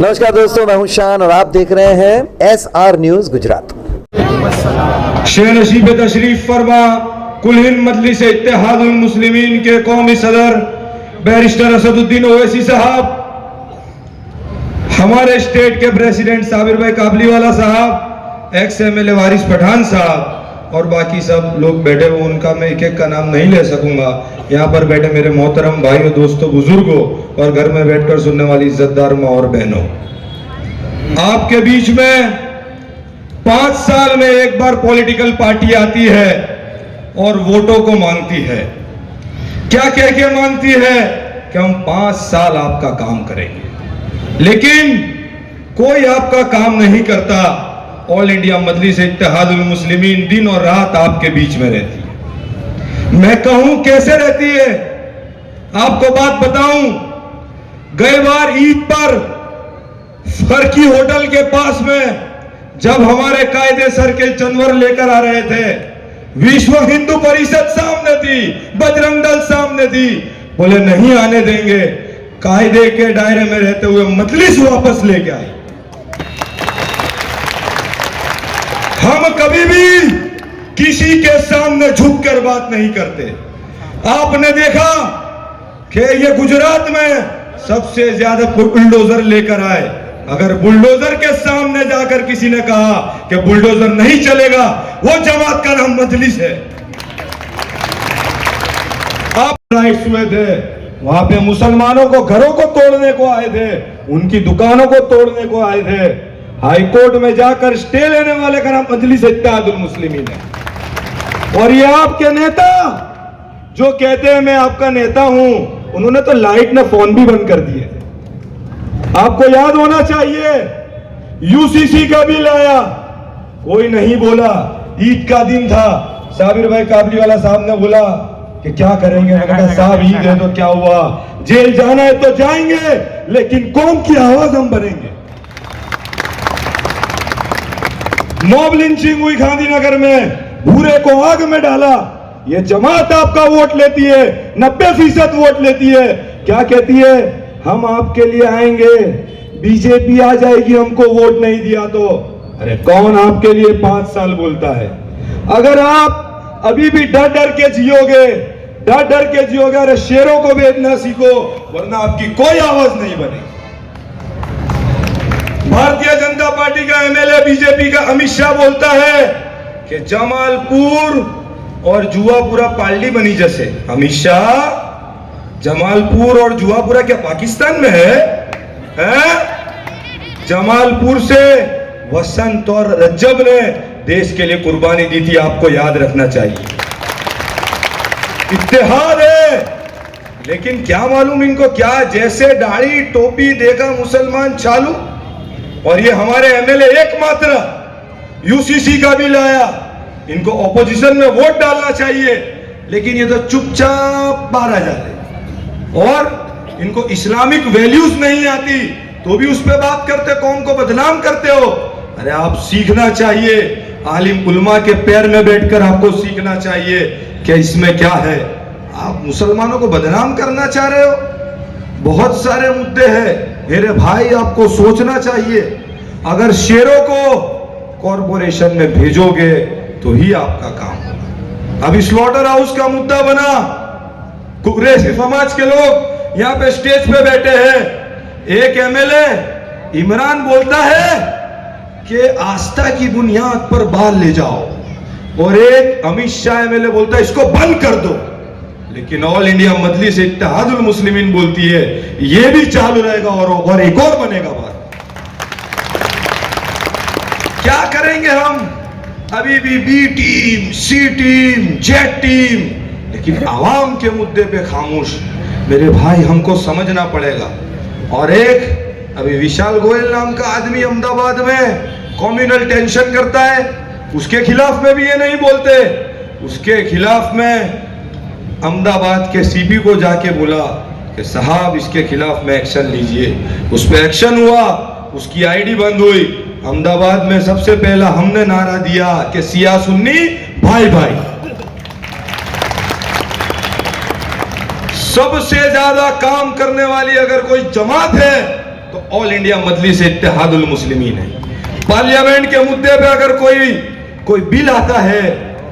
नमस्कार दोस्तों, मैं हूं शान और आप देख रहे हैं SR न्यूज गुजरात। शेर नशीब तशरीफ फरमा कुल हिंद मजलिस इत्तेहादुल मुस्लिमीन के कौमी सदर बैरिस्टर असदुद्दीन ओवैसी साहब, हमारे स्टेट के प्रेसिडेंट साबिर भाई काबलीवाला साहब, एक्स MLA वारिस पठान साहब और बाकी सब लोग बैठे हुए, उनका मैं एक एक का नाम नहीं ले सकूंगा। यहाँ पर बैठे मेरे मोहतरम भाइयों, दोस्तों, बुजुर्गों और घर में बैठकर सुनने वाली इज्जतदार माँ और बहनों, आपके बीच में 5 साल में एक बार पॉलिटिकल पार्टी आती है और वोटों को मांगती है। क्या कह के मांगती है कि हम 5 साल आपका काम करेंगे, लेकिन कोई आपका काम नहीं करता। ऑल इंडिया मजलिस इत्तेहादुल मुस्लिमीन दिन और रात आपके बीच में रहती है। मैं कहूं कैसे रहती है, आपको बात बताऊं। गए बार ईद पर फरकी होटल के पास में जब हमारे कायदे सर के जानवर लेकर आ रहे थे, विश्व हिंदू परिषद सामने थी, बजरंग दल सामने थी, बोले नहीं आने देंगे, कायदे के दायरे में रहते हुए मजलिस वापस लेके आए। हम कभी भी किसी के सामने झुककर बात नहीं करते। आपने देखा कि ये गुजरात में सबसे ज्यादा बुलडोजर लेकर आए। अगर बुलडोजर के सामने जाकर किसी ने कहा कि बुलडोजर नहीं चलेगा, वो जमात का नाम मजलिस है। आप राइट्स हुए थे, वहां पे मुसलमानों को घरों को तोड़ने को आए थे, उनकी दुकानों को तोड़ने को आए थे। हाई कोर्ट में जाकर स्टे लेने वाले का नाम मजलिस इत्तेहादुल मुस्लिमीन है। और ये आपके नेता जो कहते हैं मैं आपका नेता हूं, उन्होंने तो लाइट ने फोन भी बंद कर दिए। आपको याद होना चाहिए, UCC का बिल आया, कोई नहीं बोला। ईद का दिन था, साबिर भाई काबलीवाला साहब ने बोला कि क्या करेंगे। मैंने कहा साहब ईद है तो क्या हुआ, जेल जाना है तो जाएंगे, लेकिन कौम की आवाज हम बनेंगे। मॉब लिंचिंग हुई गांधीनगर में, भूरे को आग में डाला। ये जमात आपका वोट लेती है, 90% वोट लेती है। क्या कहती है, हम आपके लिए आएंगे, बीजेपी आ जाएगी हमको वोट नहीं दिया तो। अरे कौन आपके लिए 5 साल बोलता है? अगर आप अभी भी डर डर के जियोगे, अरे शेरों को भेजना सीखो, वरना आपकी कोई आवाज नहीं बनेगी। भारतीय जनता पार्टी का MLA बीजेपी का अमित शाह बोलता है कि जमालपुर और जुआपुरा पार्टी बनी जैसे। अमित शाह, जमालपुर और जुआपुरा क्या पाकिस्तान में है? जमालपुर से वसंत और रज्जब ने देश के लिए कुर्बानी दी थी, आपको याद रखना चाहिए। इत्तेहाद है, लेकिन क्या मालूम इनको क्या, जैसे दाढ़ी टोपी देगा मुसलमान चालू। और ये हमारे MLA एकमात्र UCC का भी लाया। इनको ऑपोजिशन में वोट डालना चाहिए, लेकिन ये तो चुपचाप बाहर आ जाते और इनको इस्लामिक वैल्यूज नहीं आती तो भी उस पर बात करते, कौम को बदनाम करते हो। अरे आप सीखना चाहिए, आलिम उलमा के पैर में बैठकर आपको सीखना चाहिए कि इसमें क्या है। आप मुसलमानों को बदनाम करना चाह रहे हो। बहुत सारे मुद्दे हैं मेरे भाई, आपको सोचना चाहिए। अगर शेरों को कॉरपोरेशन में भेजोगे तो ही आपका काम होगा। अभी स्लॉटर हाउस का मुद्दा बना, कुरेशी समाज के लोग यहाँ पे स्टेज पे बैठे हैं। एक MLA इमरान बोलता है कि आस्था की बुनियाद पर बाल ले जाओ, और एक अमित शाह MLA बोलता है इसको बंद कर दो। लेकिन ऑल इंडिया मजलिस इत्तेहादुल मुस्लिमीन बोलती है ये भी चालू रहेगा और एक और बनेगा बात। क्या करेंगे हम? अभी भी B team, C team, Z team, लेकिन आवाम के मुद्दे पे खामोश। मेरे भाई, हमको समझना पड़ेगा। और एक अभी विशाल गोयल नाम का आदमी अहमदाबाद में कम्युनल टेंशन करता है, उसके खिलाफ में भी ये नहीं बोलते। उसके खिलाफ में अहमदाबाद के CP को जाके बोला कि साहब इसके खिलाफ में एक्शन लीजिए। उस पर एक्शन हुआ, उसकी ID बंद हुई। अहमदाबाद में सबसे पहला हमने नारा दिया कि सिया सुन्नी भाई भाई। सबसे ज्यादा काम करने वाली अगर कोई जमात है तो ऑल इंडिया मजलिस इत्तेहादुल मुस्लिमीन है। पार्लियामेंट के मुद्दे पे अगर कोई बिल आता है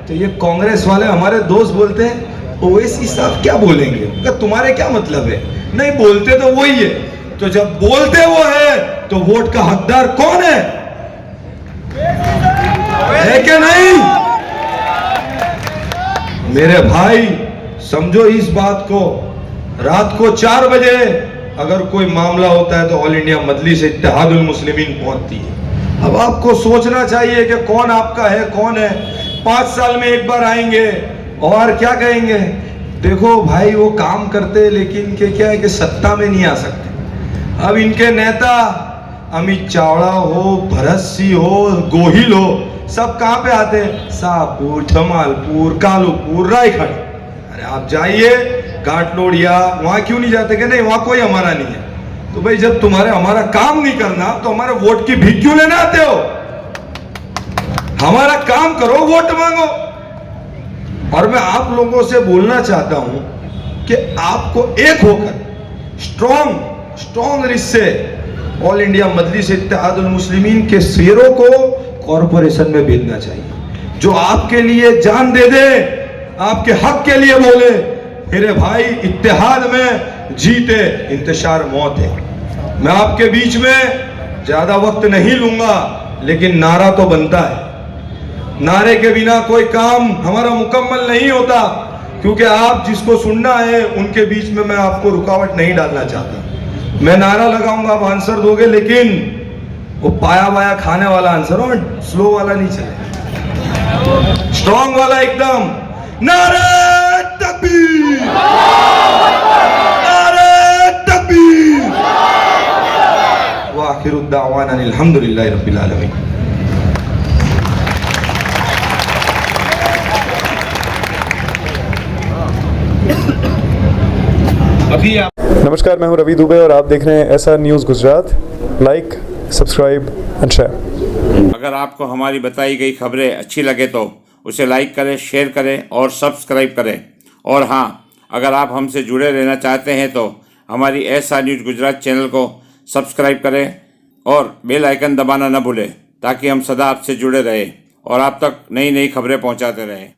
तो ये कांग्रेस वाले हमारे दोस्त बोलते हैं ओवैसी साहब क्या बोलेंगे, तो तुम्हारे क्या मतलब है, नहीं बोलते तो वही है। तो जब बोलते वो है तो वोट का हकदार कौन है कि नहीं? मेरे भाई समझो इस बात को, रात को 4 बजे अगर कोई मामला होता है तो ऑल इंडिया मजलिस इत्तेहादुल मुस्लिमीन पहुंचती है। अब आपको सोचना चाहिए कि कौन आपका है कौन है। 5 साल में एक बार आएंगे और क्या कहेंगे, देखो भाई वो काम करते लेकिन क्या है कि सत्ता में नहीं आ सकते। अब इनके नेता अमित चावड़ा हो, भरत सिंह हो, गोहिल हो, सब कहां पे आते हैं? शाहपुर, जमालपुर, कालूपुर, रायखड़। अरे आप जाइए घाटलोड़िया, वहां क्यों नहीं जाते कि नहीं वहां कोई हमारा नहीं है। तो भाई जब तुम्हारे हमारा काम नहीं करना तो हमारे वोट की भीख क्यों लेने आते हो? हमारा काम करो, वोट मांगो। और मैं आप लोगों से बोलना चाहता हूं कि आपको एक होकर स्ट्रॉन्ग रिश्ते ऑल इंडिया मजलिस इत्तेहादुल मुस्लिमीन के शेरों को कॉरपोरेशन में भेजना चाहिए, जो आपके लिए जान दे दे, आपके हक के लिए बोले। मेरे भाई इत्तेहाद में जीते, इंतशार मौत है। मैं आपके बीच में ज्यादा वक्त नहीं लूंगा, लेकिन नारा तो बनता है। नारे के बिना कोई काम हमारा मुकम्मल नहीं होता, क्योंकि आप जिसको सुनना है उनके बीच में मैं आपको रुकावट नहीं डालना चाहता। मैं नारा लगाऊंगा, आप आंसर दोगे, लेकिन वो पाया वाया खाने वाला आंसर हो, स्लो वाला नहीं चले, स्ट्रॉन्ग वाला एकदम। नारे तकबीर, नारे तकबीर। व आखिरुद दावाना अल्हम्दुलिल्लाहि रब्बिल आलमीन। नमस्कार, मैं हूं रवि दुबे और आप देख रहे हैं SR news Gujarat. Like, subscribe and share. अगर आपको हमारी बताई गई खबरें अच्छी लगे तो उसे लाइक करें, शेयर करें और सब्सक्राइब करें। और हाँ, अगर आप हमसे जुड़े रहना चाहते हैं तो हमारी SR न्यूज़ गुजरात चैनल को सब्सक्राइब करें और बेल आइकन दबाना न भूलें, ताकि हम सदा आपसे जुड़े रहें और आप तक नई नई खबरें पहुंचाते रहें।